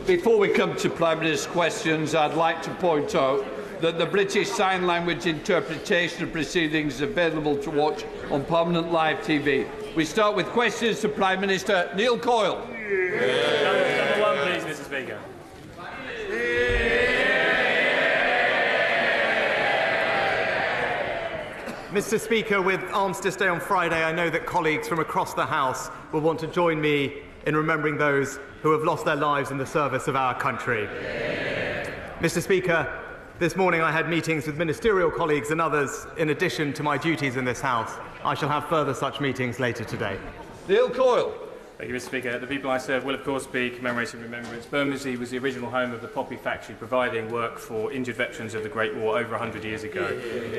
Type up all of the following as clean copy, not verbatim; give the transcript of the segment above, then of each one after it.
Before we come to Prime Minister's questions, I'd like to point out that the British Sign Language interpretation of proceedings is available to watch on Permanent Live TV. We start with questions to Prime Minister Neil Coyle. Number one, please, Mr. Speaker. Mr. Speaker, with Armistice Day on Friday, I know that colleagues from across the House will want to join me in remembering those who have lost their lives in the service of our country. Mr. Speaker, this morning I had meetings with ministerial colleagues and others in addition to my duties in this House. I shall have further such meetings later today. Neil Coyle. Thank you, Mr. Speaker. The people I serve will, of course, be commemorating remembrance. Bermondsey was the original home of the poppy factory, providing work for injured veterans of the Great War over 100 years ago.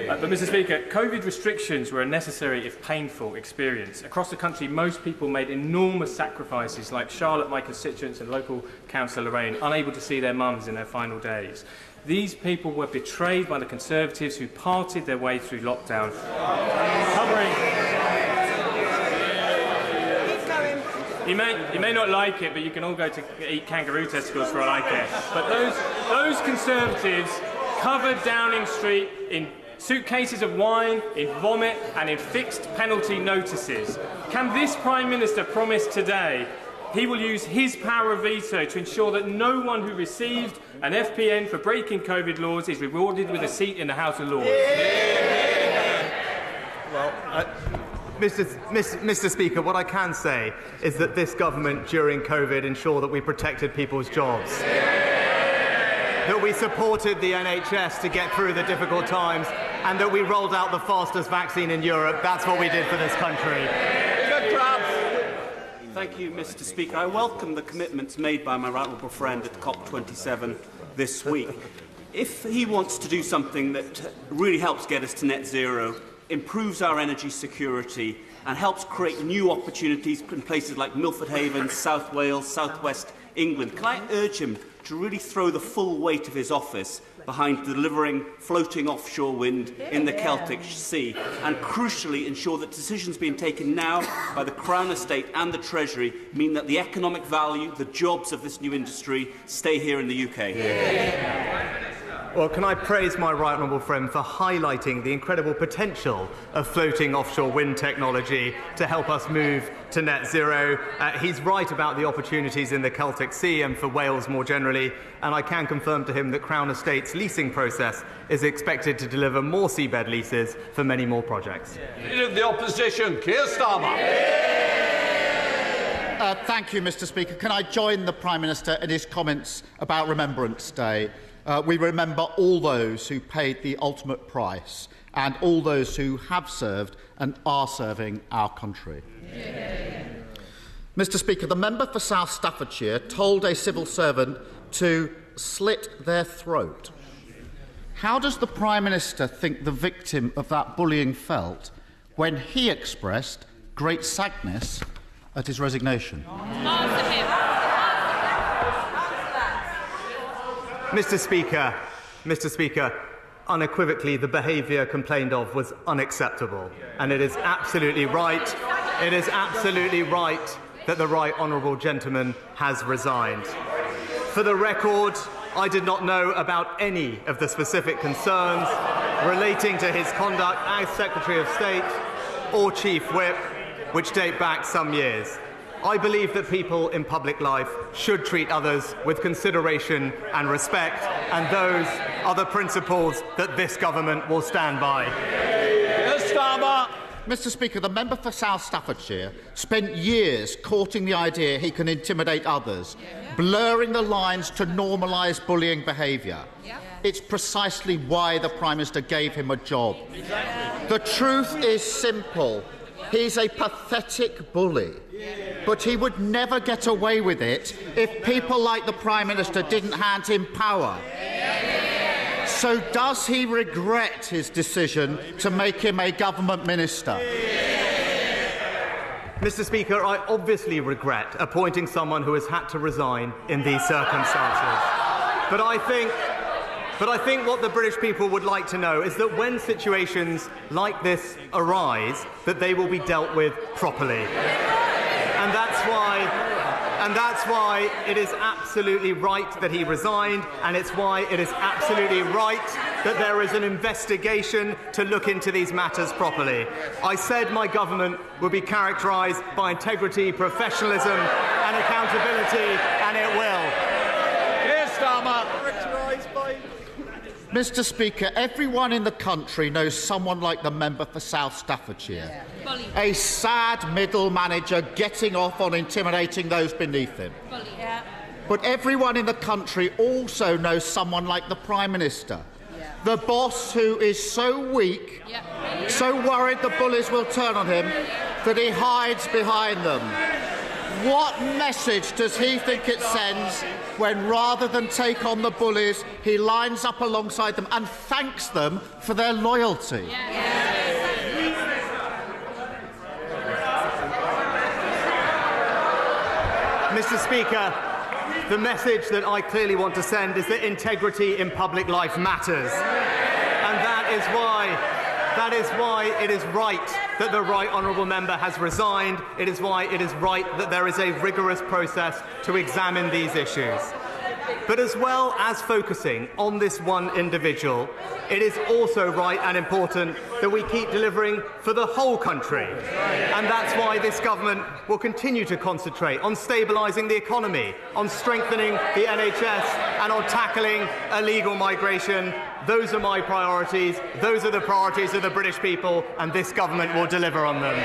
But, Mr. Speaker, COVID restrictions were a necessary, if painful, experience. Across the country, most people made enormous sacrifices, like Charlotte, my constituents, and local councillor Lorraine, unable to see their mums in their final days. These people were betrayed by the Conservatives who parted their way through lockdown, You may not like it, but you can all go to eat kangaroo testicles for all I care. But those Conservatives covered Downing Street in suitcases of wine, in vomit and in fixed penalty notices. Can this Prime Minister promise today he will use his power of veto to ensure that no one who received an FPN for breaking COVID laws is rewarded with a seat in the House of Lords? Well, Mr. Speaker, what I can say is that this government during COVID ensured that we protected people's jobs, that we supported the NHS to get through the difficult times, and that we rolled out the fastest vaccine in Europe. That's what we did for this country. Thank you, Mr. Speaker. I welcome the commitments made by my right honourable friend at COP27 this week. If he wants to do something that really helps get us to net zero, improves our energy security and helps create new opportunities in places like Milford Haven, South Wales, South West England, can I urge him to really throw the full weight of his office behind delivering floating offshore wind in the Celtic Sea and, crucially, ensure that decisions being taken now by the Crown Estate and the Treasury mean that the economic value, the jobs of this new industry stay here in the UK? Well, can I praise my right honourable friend for highlighting the incredible potential of floating offshore wind technology to help us move to net zero. He's right about the opportunities in the Celtic Sea and for Wales more generally, and I can confirm to him that Crown Estate's leasing process is expected to deliver more seabed leases for many more projects. Leader of the Opposition, Keir Starmer. Thank you, Mr. Speaker. Can I join the Prime Minister in his comments about Remembrance Day? We remember all those who paid the ultimate price and all those who have served and are serving our country. Mr. Speaker, the member for South Staffordshire told a civil servant to slit their throat. How does the Prime Minister think the victim of that bullying felt when he expressed great sadness at his resignation? Mr. Speaker, unequivocally the behaviour complained of was unacceptable, and it is absolutely right. It is absolutely right that the right honourable gentleman has resigned. For the record, I did not know about any of the specific concerns relating to his conduct as Secretary of State or Chief Whip, which date back some years. I believe that people in public life should treat others with consideration and respect, and those are the principles that this government will stand by. Mr. Speaker, the member for South Staffordshire spent years courting the idea he can intimidate others, blurring the lines to normalise bullying behaviour. It's precisely why the Prime Minister gave him a job. The truth is simple. He's a pathetic bully, but he would never get away with it if people like the Prime Minister didn't hand him power. So does he regret his decision to make him a government minister? Mr. Speaker, I obviously regret appointing someone who has had to resign in these circumstances. But I think what the British people would like to know is that when situations like this arise, that they will be dealt with properly. And And that's why it is absolutely right that he resigned, and it's why it is absolutely right that there is an investigation to look into these matters properly. I said my government would be characterised by integrity, professionalism and accountability, and it will. Keir Starmer. Mr. Speaker, everyone in the country knows someone like the member for South Staffordshire. A sad middle manager getting off on intimidating those beneath him. But everyone in the country also knows someone like the Prime Minister. The boss who is so weak, so worried the bullies will turn on him, that he hides behind them. What message does he think it sends when, rather than take on the bullies, he lines up alongside them and thanks them for their loyalty? Mr. Speaker, the message that I clearly want to send is that integrity in public life matters. And that is why it is right that the Right Honourable Member has resigned. It is why it is right that there is a rigorous process to examine these issues. But as well as focusing on this one individual, it is also right and important that we keep delivering for the whole country. And that's why this government will continue to concentrate on stabilising the economy, on strengthening the NHS and on tackling illegal migration. Those are my priorities. Those are the priorities of the British people, and this government will deliver on them.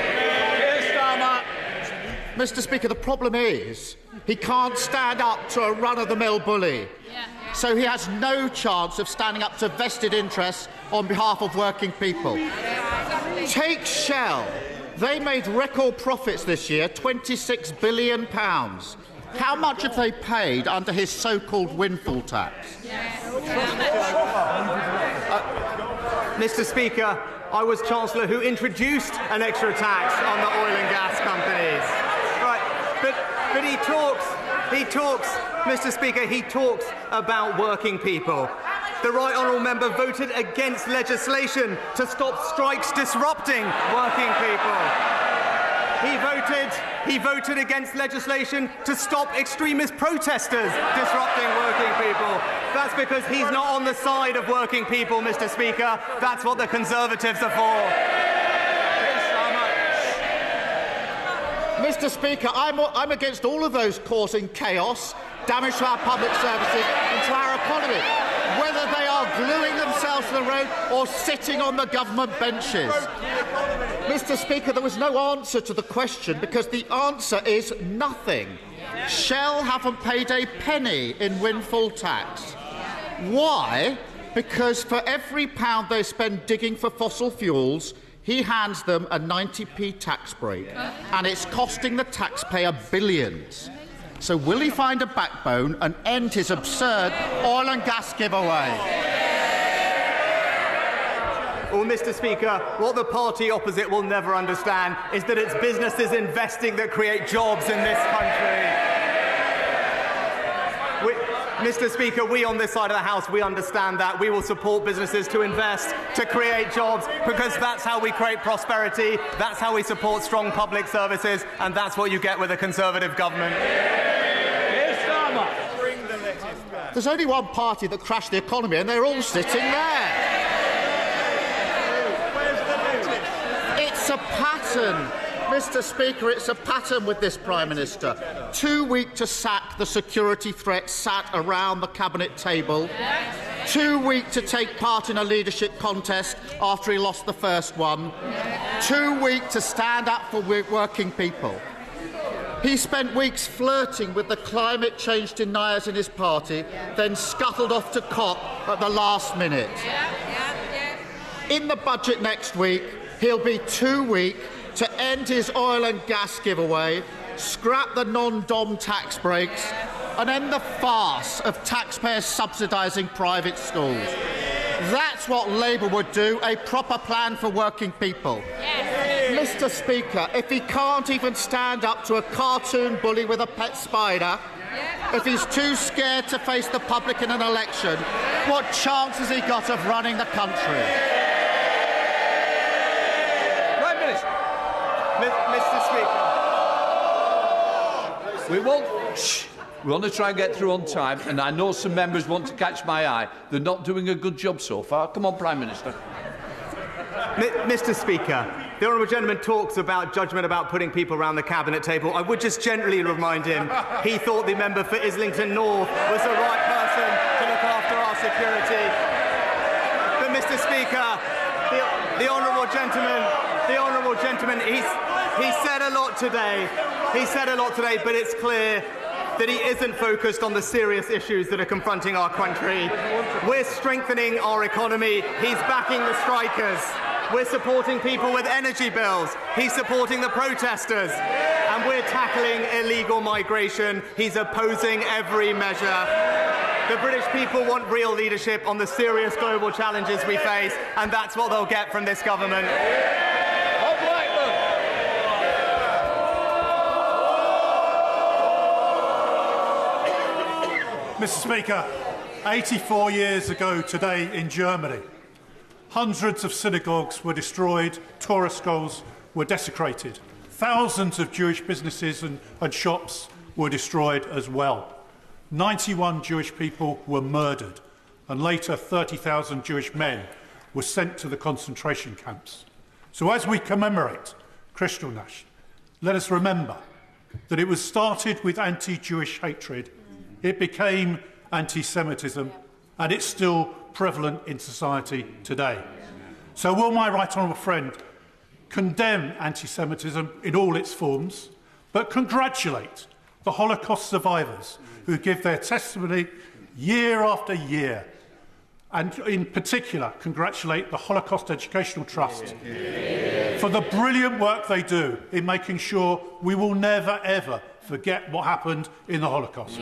Mr. Speaker, the problem is he can't stand up to a run-of-the-mill bully. So he has no chance of standing up to vested interests on behalf of working people. Take Shell. They made record profits this year, £26 billion. How much have they paid under his so-called windfall tax? Mr. Speaker, I was Chancellor who introduced an extra tax on the oil and gas companies. Right, but he talks, Mr. Speaker, he talks about working people. The Right Honourable Member voted against legislation to stop strikes disrupting working people. He voted against legislation to stop extremist protesters disrupting working people. That's because he's not on the side of working people, Mr. Speaker. That's what the Conservatives are for. Mr. Speaker, I'm against all of those causing chaos, damage to our public services and to our economy, whether they are gluing themselves to the road or sitting on the government benches. Mr. Speaker, there was no answer to the question because the answer is nothing. Shell haven't paid a penny in windfall tax. Why? Because for every £1 they spend digging for fossil fuels, he hands them a 90p tax break, and it's costing the taxpayer billions. So will he find a backbone and end his absurd oil and gas giveaway? Well, Mr. Speaker, what the party opposite will never understand is that it's businesses investing that create jobs in this country. Mr. Speaker, we on this side of the House, we understand that. We will support businesses to invest, to create jobs, because that's how we create prosperity, that's how we support strong public services, and that's what you get with a Conservative government. There's only one party that crashed the economy, and they're all sitting there. It's a pattern. Mr. Speaker, it's a pattern with this Prime Minister. Too weak to sack the security threat sat around the Cabinet table. Too weak to take part in a leadership contest after he lost the first one. Too weak to stand up for working people. He spent weeks flirting with the climate change deniers in his party, then scuttled off to COP at the last minute. In the budget next week, he'll be too weak to end his oil and gas giveaway, scrap the non-dom tax breaks, and end the farce of taxpayers subsidising private schools. That's what Labour would do, a proper plan for working people. Mr. Speaker, if he can't even stand up to a cartoon bully with a pet spider, if he's too scared to face the public in an election, what chance has he got of running the country? Mr. Speaker. We won't. Shh. We want to try and get through on time, and I know some members want to catch my eye. They're not doing a good job so far. Come on, Prime Minister. Mr. Speaker, the honourable gentleman talks about judgment about putting people around the cabinet table. I would just gently remind him he thought the member for Islington North was the right person to look after our security. But, Mr. Speaker, the honourable gentleman, he said a lot today. He said a lot today, but it's clear that he isn't focused on the serious issues that are confronting our country. We're strengthening our economy. He's backing the strikers. We're supporting people with energy bills. He's supporting the protesters. And we're tackling illegal migration. He's opposing every measure. The British people want real leadership on the serious global challenges we face, and that's what they'll get from this government. Mr. Speaker, 84 years ago today in Germany, hundreds of synagogues were destroyed, tourist schools were desecrated, thousands of Jewish businesses and shops were destroyed as well. 91 Jewish people were murdered, and later 30,000 Jewish men were sent to the concentration camps. So as we commemorate Kristallnacht, let us remember that it was started with anti-Jewish hatred, it became anti-Semitism, and it's still prevalent in society today. So will my right honourable friend condemn anti-Semitism in all its forms, but congratulate the Holocaust survivors who give their testimony year after year, and in particular congratulate the Holocaust Educational Trust for the brilliant work they do in making sure we will never ever forget what happened in the Holocaust.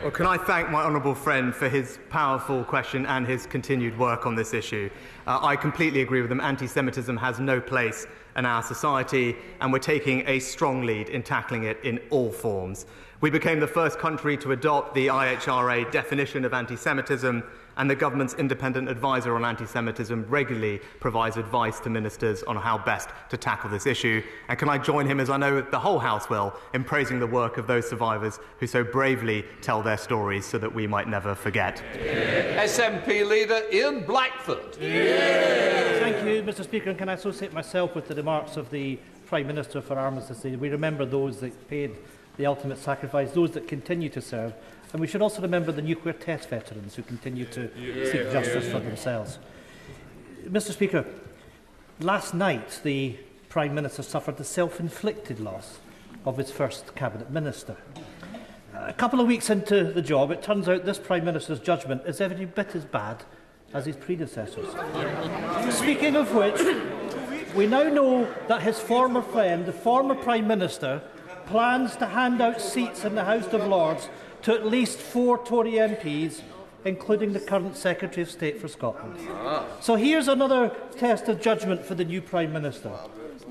Well, can I thank my honourable friend for his powerful question and his continued work on this issue. I completely agree with him. Anti-Semitism has no place in our society, and we're taking a strong lead in tackling it in all forms. We became the first country to adopt the IHRA definition of anti-Semitism, and the government's independent advisor on anti-Semitism regularly provides advice to ministers on how best to tackle this issue. And can I join him, as I know the whole House will, in praising the work of those survivors who so bravely tell their stories so that we might never forget. SNP leader Ian Blackford. Thank you, Mr. Speaker. And can I associate myself with the remarks of the Prime Minister for Armistice? We remember those that paid the ultimate sacrifice, those that continue to serve. And we should also remember the nuclear test veterans who continue to seek justice for themselves. Mr. Speaker, last night the Prime Minister suffered the self-inflicted loss of his first Cabinet Minister. A couple of weeks into the job, it turns out this Prime Minister's judgment is every bit as bad as his predecessors. Speaking of which, we now know that his former friend, the former Prime Minister, plans to hand out seats in the House of Lords to at least 4 Tory MPs, including the current Secretary of State for Scotland. So here's another test of judgment for the new Prime Minister.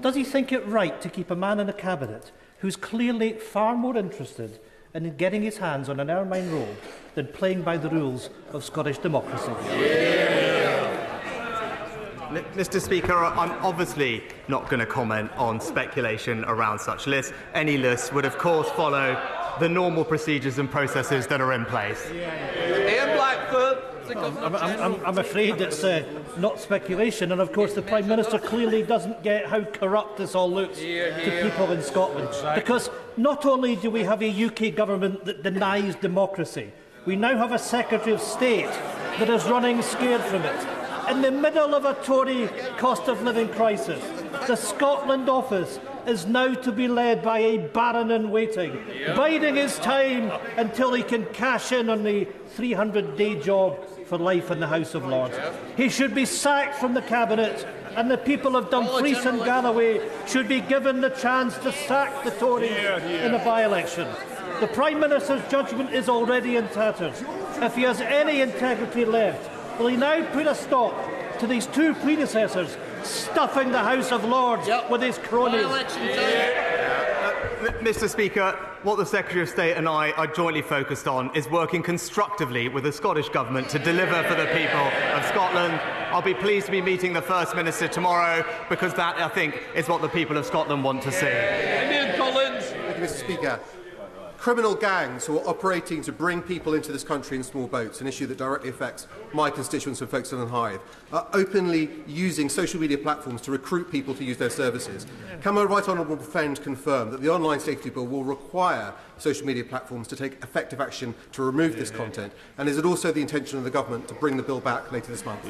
Does he think it right to keep a man in a cabinet who's clearly far more interested in getting his hands on an ermine robe than playing by the rules of Scottish democracy? Mr. Speaker, I'm obviously not going to comment on speculation around such lists. Any list would, of course, follow the normal procedures and processes that are in place. Ian Blackford. I'm afraid it's not speculation, and of course the Prime Minister clearly doesn't get how corrupt this all looks to people in Scotland. Because not only do we have a UK government that denies democracy, we now have a Secretary of State that is running scared from it. In the middle of a Tory cost of living crisis, the Scotland office is now to be led by a baron-in-waiting, biding his time until he can cash in on the 300-day job for life in the House of Lords. He should be sacked from the Cabinet, and the people of Dumfries and Galloway should be given the chance to sack the Tories in a by-election. The Prime Minister's judgment is already in tatters. If he has any integrity left, will he now put a stop to these 2 predecessors stuffing the House of Lords with his cronies? Mr. Speaker, what the Secretary of State and I are jointly focused on is working constructively with the Scottish Government to deliver for the people of Scotland. I'll be pleased to be meeting the First Minister tomorrow, because that, I think, is what the people of Scotland want to see. Ian Collins. Thank you, Mr. Speaker. Criminal gangs who are operating to bring people into this country in small boats, an issue that directly affects my constituents and Folkestone and Hythe, are openly using social media platforms to recruit people to use their services. Can my right honourable friend confirm that the Online Safety Bill will require social media platforms to take effective action to remove this content? And is it also the intention of the government to bring the bill back later this month?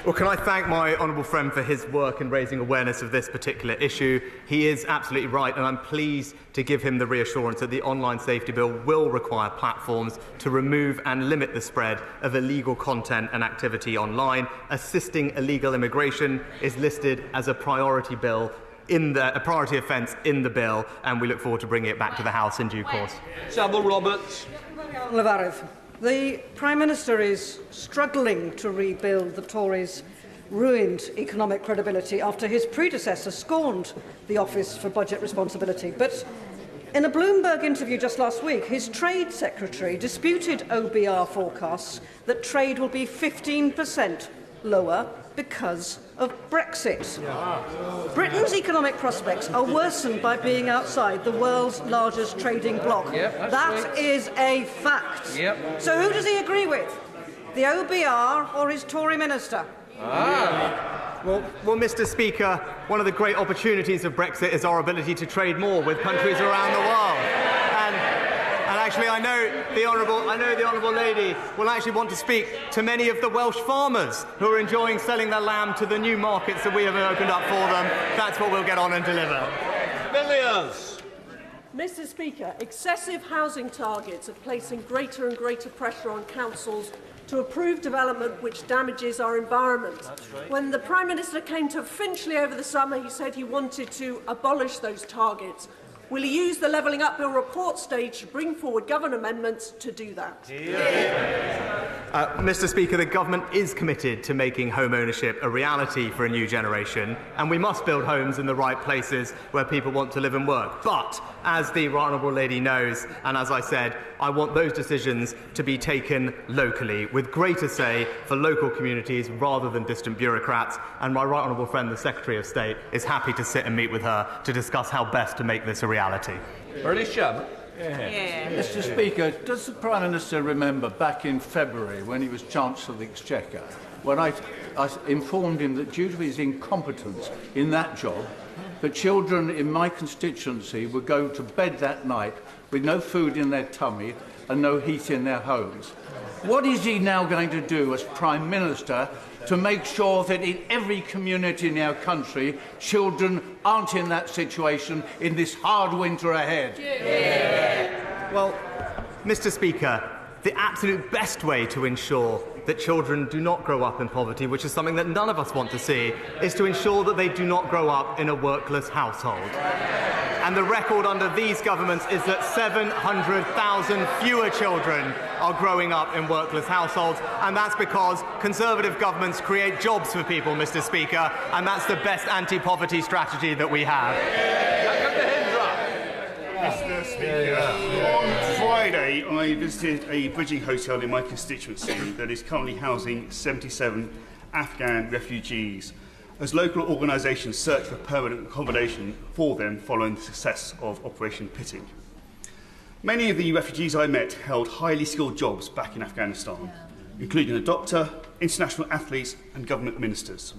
Well, can I thank my honourable friend for his work in raising awareness of this particular issue? He is absolutely right, and I'm pleased to give him the reassurance that the Online Safety Bill will require platforms to remove and limit the spread of illegal content and activity online. Assisting illegal immigration is listed as a priority bill a priority offence in the bill, and we look forward to bringing it back to the House in due course. Samuel Roberts. The Prime Minister is struggling to rebuild the Tories' ruined economic credibility after his predecessor scorned the Office for Budget Responsibility. But in a Bloomberg interview just last week, his Trade Secretary disputed OBR forecasts that trade will be 15% lower because of Brexit. Britain's economic prospects are worsened by being outside the world's largest trading bloc. That is a fact. So who does he agree with? The OBR or his Tory minister? Well, Mr. Speaker, one of the great opportunities of Brexit is our ability to trade more with countries around the world. And actually, I know the honourable lady will actually want to speak to many of the Welsh farmers who are enjoying selling their lamb to the new markets that we have opened up for them. That's what we'll get on and deliver. Villiers. Mr. Speaker, excessive housing targets are placing greater and greater pressure on councils to approve development which damages our environment. Right. When the Prime Minister came to Finchley over the summer, he said he wanted to abolish those targets. Will he use the Levelling Up Bill report stage to bring forward government amendments to do that? Mr. Speaker, the government is committed to making home ownership a reality for a new generation, and we must build homes in the right places where people want to live and work. But, as the right honourable lady knows, and as I said, I want those decisions to be taken locally, with greater say for local communities rather than distant bureaucrats, and my right honourable friend, the Secretary of State, is happy to sit and meet with her to discuss how best to make this a reality. Bernie Sherman. Mr. Speaker, does the Prime Minister remember back in February when he was Chancellor of the Exchequer, when I informed him that due to his incompetence in that job, the children in my constituency would go to bed that night with no food in their tummy and no heat in their homes? What is he now going to do as Prime Minister to make sure that in every community in our country, children aren't in that situation in this hard winter ahead? Well, Mr. Speaker, the absolute best way to ensure that children do not grow up in poverty, which is something that none of us want to see, is to ensure that they do not grow up in a workless household. And the record under these governments is that 700,000 fewer children are growing up in workless households, and that's because Conservative governments create jobs for people, Mr. Speaker, and that's the best anti-poverty strategy that we have. Mr. Speaker, on Friday I visited a bridging hotel in my constituency that is currently housing 77 Afghan refugees, as local organisations search for permanent accommodation for them following the success of Operation Pitting. Many of the refugees I met held highly skilled jobs back in Afghanistan, including a doctor, international athletes and government ministers.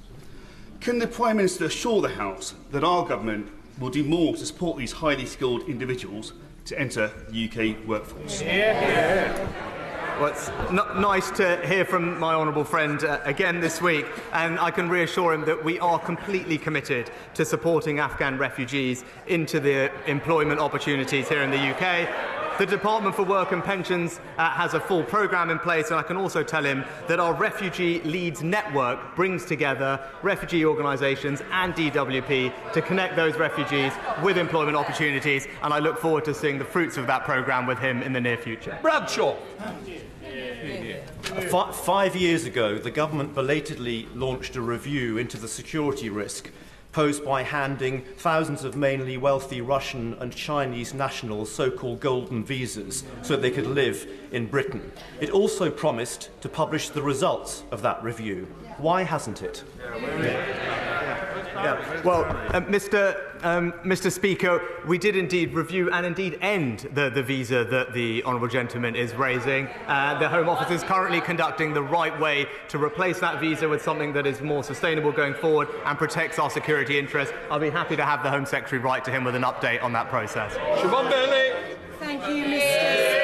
Can the Prime Minister assure the House that our government will do more to support these highly skilled individuals to enter the UK workforce? Well, it's nice to hear from my honourable friend again this week, and I can reassure him that we are completely committed to supporting Afghan refugees into the employment opportunities here in the UK. The Department for Work and Pensions has a full programme in place, and I can also tell him that our Refugee Leads Network brings together refugee organisations and DWP to connect those refugees with employment opportunities, and I look forward to seeing the fruits of that programme with him in the near future. Bradshaw. 5 years ago, the government belatedly launched a review into the security risk posed by handing thousands of mainly wealthy Russian and Chinese nationals so-called golden visas so they could live in Britain. It also promised to publish the results of that review. Why hasn't it? Mr. Speaker, we did indeed review and indeed end the visa that the honourable gentleman is raising. The Home Office is currently conducting the right way to replace that visa with something that is more sustainable going forward and protects our security interests. I'll be happy to have the Home Secretary write to him with an update on that process. Siobhan Bailey. Thank you, Mr.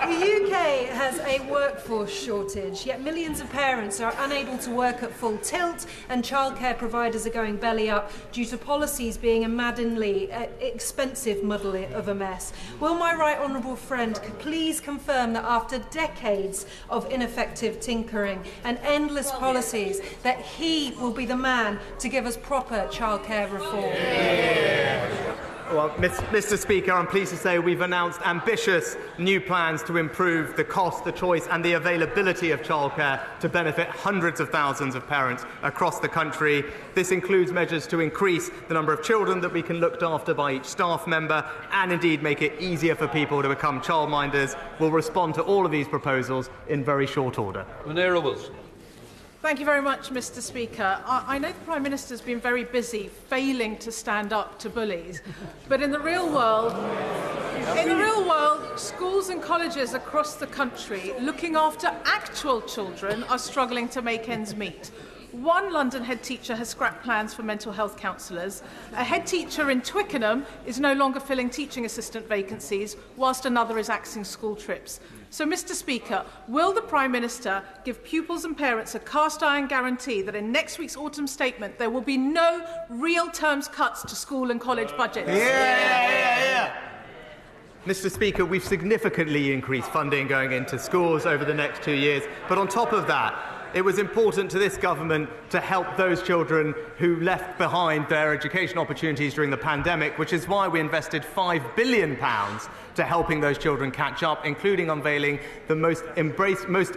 The UK has a workforce shortage, yet millions of parents are unable to work at full tilt and childcare providers are going belly up due to policies being a maddeningly expensive muddle of a mess. Will my right honourable friend please confirm that after decades of ineffective tinkering and endless policies that he will be the man to give us proper childcare reform? Well, Mr. Speaker, I'm pleased to say we've announced ambitious new plans to improve the cost, the choice and the availability of childcare to benefit hundreds of thousands of parents across the country. This includes measures to increase the number of children that we can look after by each staff member and indeed make it easier for people to become childminders. We'll respond to all of these proposals in very short order. Munira Wilson. Thank you very much, Mr. Speaker. I know the Prime Minister's been very busy failing to stand up to bullies, but in the real world, schools and colleges across the country looking after actual children are struggling to make ends meet. One London head teacher has scrapped plans for mental health counsellors. A head teacher in Twickenham is no longer filling teaching assistant vacancies, whilst another is axing school trips. So, Mr. Speaker, will the Prime Minister give pupils and parents a cast-iron guarantee that in next week's autumn statement there will be no real terms cuts to school and college budgets? Mr. Speaker, we've significantly increased funding going into schools over the next 2 years, but on top of that, it was important to this government to help those children who left behind their education opportunities during the pandemic, which is why we invested £5 billion to helping those children catch up, including unveiling the most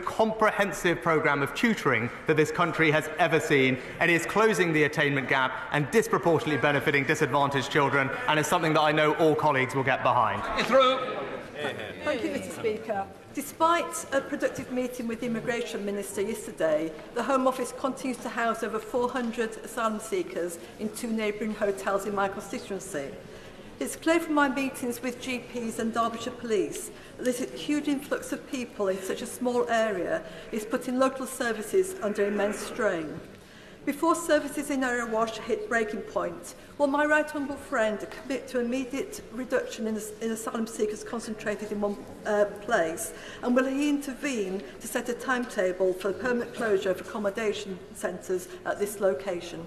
comprehensive programme of tutoring that this country has ever seen. It is closing the attainment gap and disproportionately benefiting disadvantaged children, and is something that I know all colleagues will get behind. Thank you, Mr. Speaker. Despite a productive meeting with the Immigration Minister yesterday, the Home Office continues to house over 400 asylum seekers in 2 neighbouring hotels in my constituency. It's clear from my meetings with GPs and Derbyshire Police that this huge influx of people in such a small area is putting local services under immense strain. Before services in Area Wash hit breaking point, will my right honourable friend commit to immediate reduction in asylum seekers concentrated in one place, and will he intervene to set a timetable for the permanent closure of accommodation centres at this location?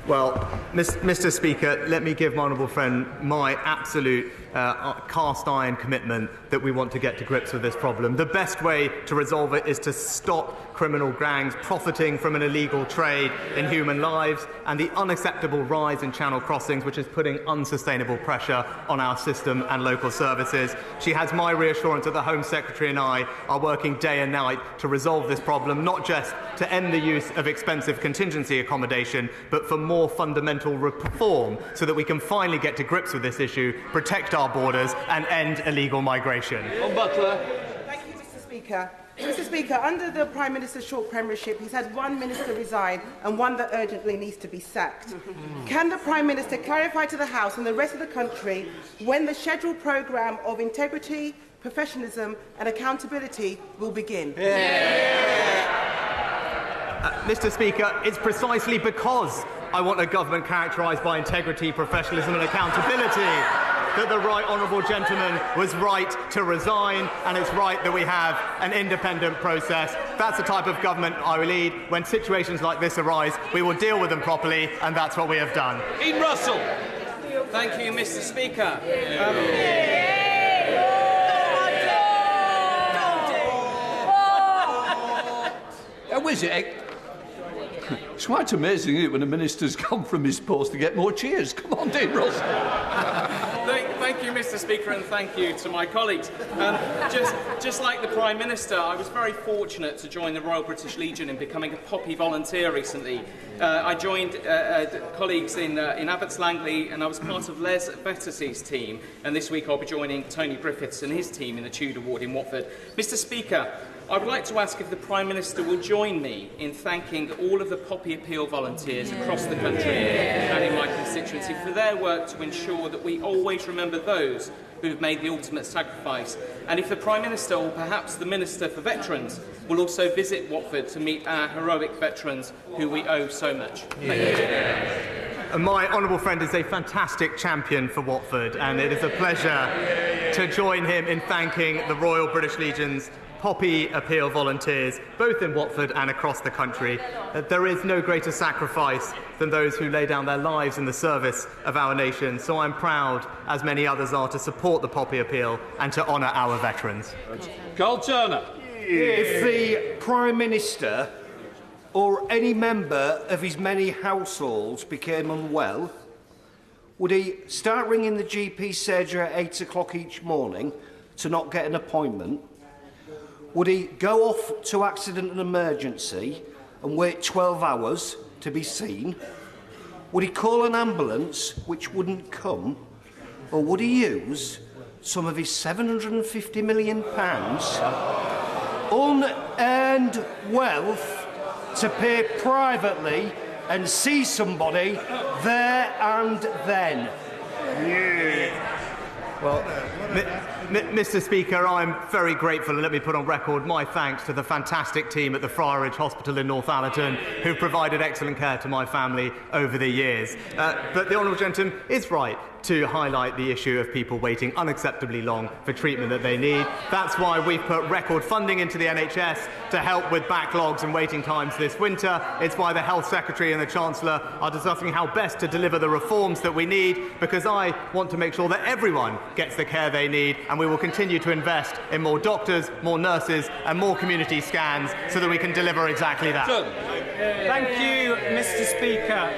Well, Mr. Speaker, let me give my honourable friend my absolute cast-iron commitment that we want to get to grips with this problem. The best way to resolve it is to stop criminal gangs profiting from an illegal trade in human lives and the unacceptable rise in channel crossings, which is putting unsustainable pressure on our system and local services. She has my reassurance that the Home Secretary and I are working day and night to resolve this problem, not just to end the use of expensive contingency accommodation, but for more fundamental reform so that we can finally get to grips with this issue, protect our borders and end illegal migration. Butler. Thank you, Mr. Speaker. Mr. Speaker, under the Prime Minister's short premiership, he's had one minister resign and one that urgently needs to be sacked. Can the Prime Minister clarify to the House and the rest of the country when the scheduled programme of integrity, professionalism and accountability will begin? Mr. Speaker, it's precisely because I want a government characterised by integrity, professionalism and accountability that the right honourable gentleman was right to resign, and it's right that we have an independent process. That's the type of government I will lead. When situations like this arise, we will deal with them properly, and that's what we have done. Ian Russell. Thank you, Mr. Speaker. Was it? It's quite amazing, isn't it, when a minister's come from his post to get more cheers. Come on, Dean Ross. Thank you, Mr. Speaker, and thank you to my colleagues. Just like the Prime Minister, I was very fortunate to join the Royal British Legion in becoming a Poppy volunteer recently. I joined colleagues in Abbots Langley, and I was part of Les Bettersey's team. And this week I'll be joining Tony Griffiths and his team in the Tudor Ward in Watford. Mr. Speaker, I would like to ask if the Prime Minister will join me in thanking all of the Poppy Appeal volunteers across the country and in my constituency for their work to ensure that we always remember those who have made the ultimate sacrifice. And if the Prime Minister, or perhaps the Minister for Veterans, will also visit Watford to meet our heroic veterans who we owe so much. Thank you. And my honourable friend is a fantastic champion for Watford, and it is a pleasure to join him in thanking the Royal British Legion's Poppy Appeal volunteers, both in Watford and across the country. There is no greater sacrifice than those who lay down their lives in the service of our nation, so I'm proud, as many others are, to support the Poppy Appeal and to honour our veterans. Carl Turner. If the Prime Minister or any member of his many households became unwell, would he start ringing the GP surgery at 8 o'clock each morning to not get an appointment? Would he go off to accident and emergency and wait 12 hours to be seen? Would he call an ambulance which wouldn't come? Or would he use some of his £750 million unearned wealth to pay privately and see somebody there and then? Well, Mr. Speaker, I'm very grateful, and let me put on record my thanks to the fantastic team at the Friarage Hospital in Northallerton who provided excellent care to my family over the years. But the honourable gentleman is right to highlight the issue of people waiting unacceptably long for treatment that they need. That's why we've put record funding into the NHS to help with backlogs and waiting times this winter. It's why the Health Secretary and the Chancellor are discussing how best to deliver the reforms that we need, because I want to make sure that everyone gets the care they need, and we will continue to invest in more doctors, more nurses and more community scans so that we can deliver exactly that. Thank you, Mr. Speaker.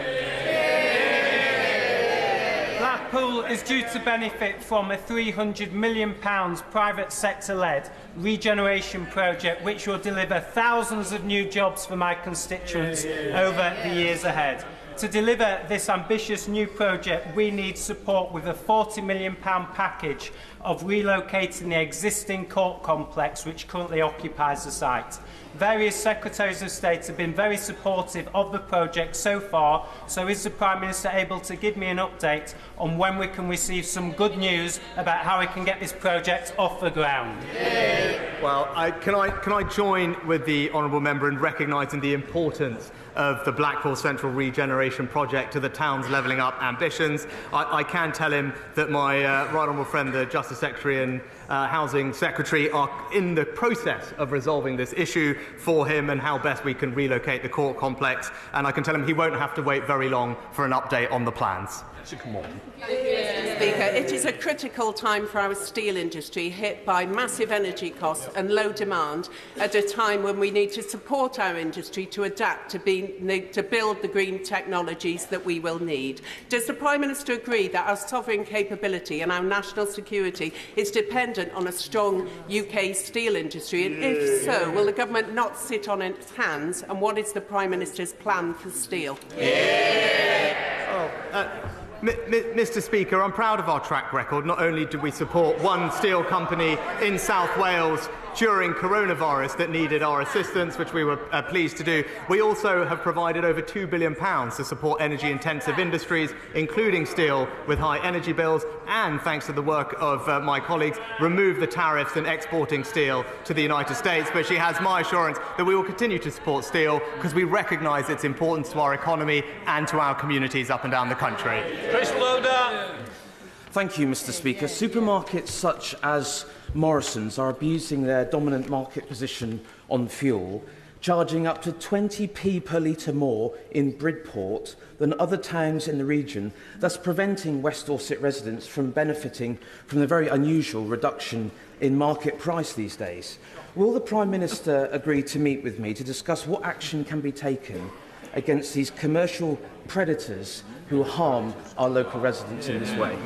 Blackpool is due to benefit from a £300 million private sector-led regeneration project which will deliver thousands of new jobs for my constituents over the years ahead. To deliver this ambitious new project, we need support with a £40 million package of relocating the existing court complex which currently occupies the site. Various Secretaries of State have been very supportive of the project so far, so is the Prime Minister able to give me an update on when we can receive some good news about how we can get this project off the ground? Well, can I join with the honourable member in recognising the importance of the Blackpool Central Regeneration Project to the town's levelling up ambitions. I can tell him that my right honourable friend, the Justice Secretary and Housing Secretary, are in the process of resolving this issue for him and how best we can relocate the court complex. And I can tell him he won't have to wait very long for an update on the plans. So come on. Mr. Speaker, it is a critical time for our steel industry, hit by massive energy costs and low demand, at a time when we need to support our industry to adapt to build the green technologies that we will need. Does the Prime Minister agree that our sovereign capability and our national security is dependent on a strong UK steel industry? And if so, will the government not sit on its hands? And what is the Prime Minister's plan for steel? Mr. Speaker, I'm proud of our track record. Not only did we support one steel company in South Wales during coronavirus that needed our assistance, which we were pleased to do, we also have provided over £2 billion to support energy-intensive industries, including steel, with high energy bills, and, thanks to the work of my colleagues, remove the tariffs in exporting steel to the United States. But she has my assurance that we will continue to support steel because we recognise its importance to our economy and to our communities up and down the country. Chris Loder. Thank you, Mr. Speaker. Supermarkets such as Morrison's are abusing their dominant market position on fuel, charging up to 20p per litre more in Bridport than other towns in the region, thus preventing West Dorset residents from benefiting from the very unusual reduction in market price these days. Will the Prime Minister agree to meet with me to discuss what action can be taken against these commercial predators who harm our local residents in this way?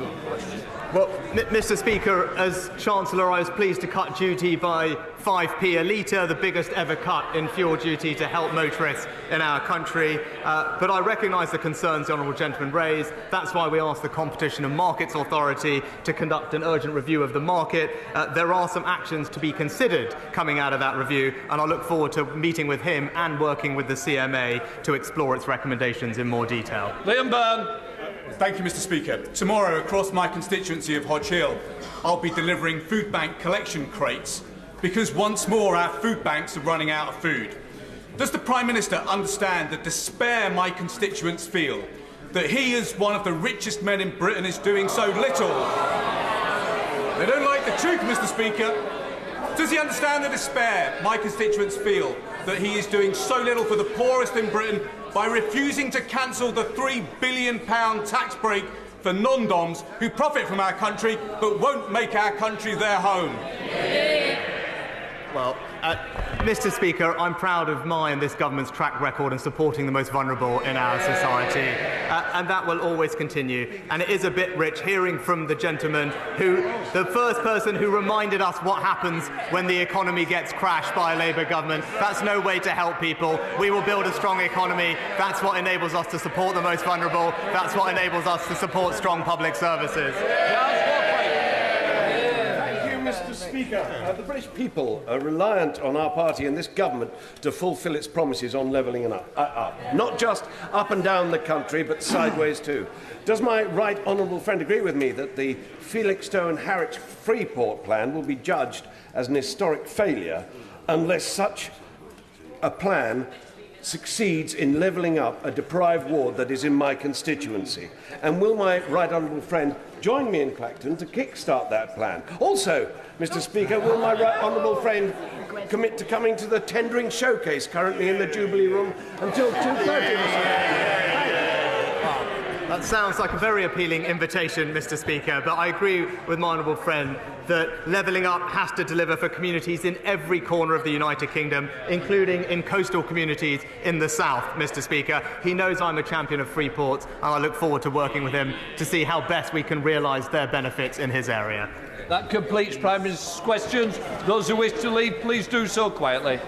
Well, Mr. Speaker, as Chancellor, I was pleased to cut duty by 5p a litre, the biggest ever cut in fuel duty to help motorists in our country. But I recognise the concerns the honourable gentleman raised. That's why we asked the Competition and Markets Authority to conduct an urgent review of the market. There are some actions to be considered coming out of that review, and I look forward to meeting with him and working with the CMA to explore its recommendations in more detail. Liam Byrne. Thank you, Mr. Speaker. Tomorrow, across my constituency of Hodge Hill, I'll be delivering food bank collection crates because once more our food banks are running out of food. Does the Prime Minister understand the despair my constituents feel that he, as one of the richest men in Britain, is doing so little? They don't like the truth, Mr. Speaker. Does he understand the despair my constituents feel that he is doing so little for the poorest in Britain by refusing to cancel the £3 billion tax break for non-doms who profit from our country but won't make our country their home? Well, Mr. Speaker, I'm proud of my and this government's track record in supporting the most vulnerable in our society, and that will always continue. And it is a bit rich hearing from the gentleman who, the first person who reminded us what happens when the economy gets crashed by a Labour government. That's no way to help people. We will build a strong economy. That's what enables us to support the most vulnerable. That's what enables us to support strong public services. Mr. Speaker, the British people are reliant on our party and this government to fulfil its promises on levelling up. Not just up and down the country, but sideways too. Does my right honourable friend agree with me that the Felixstowe and Harwich Freeport plan will be judged as an historic failure unless such a plan succeeds in levelling up a deprived ward that is in my constituency? And will my right honourable friend join me in Clacton to kick-start that plan? Also, Mr. Speaker, will my right honourable friend commit to coming to the tendering showcase currently in the Jubilee Room until 2:30? That sounds like a very appealing invitation, Mr. Speaker, but I agree with my honourable friend that levelling up has to deliver for communities in every corner of the United Kingdom, including in coastal communities in the south, Mr. Speaker. He knows I'm a champion of free ports, and I look forward to working with him to see how best we can realise their benefits in his area. That completes Prime Minister's questions. Those who wish to leave, please do so quietly.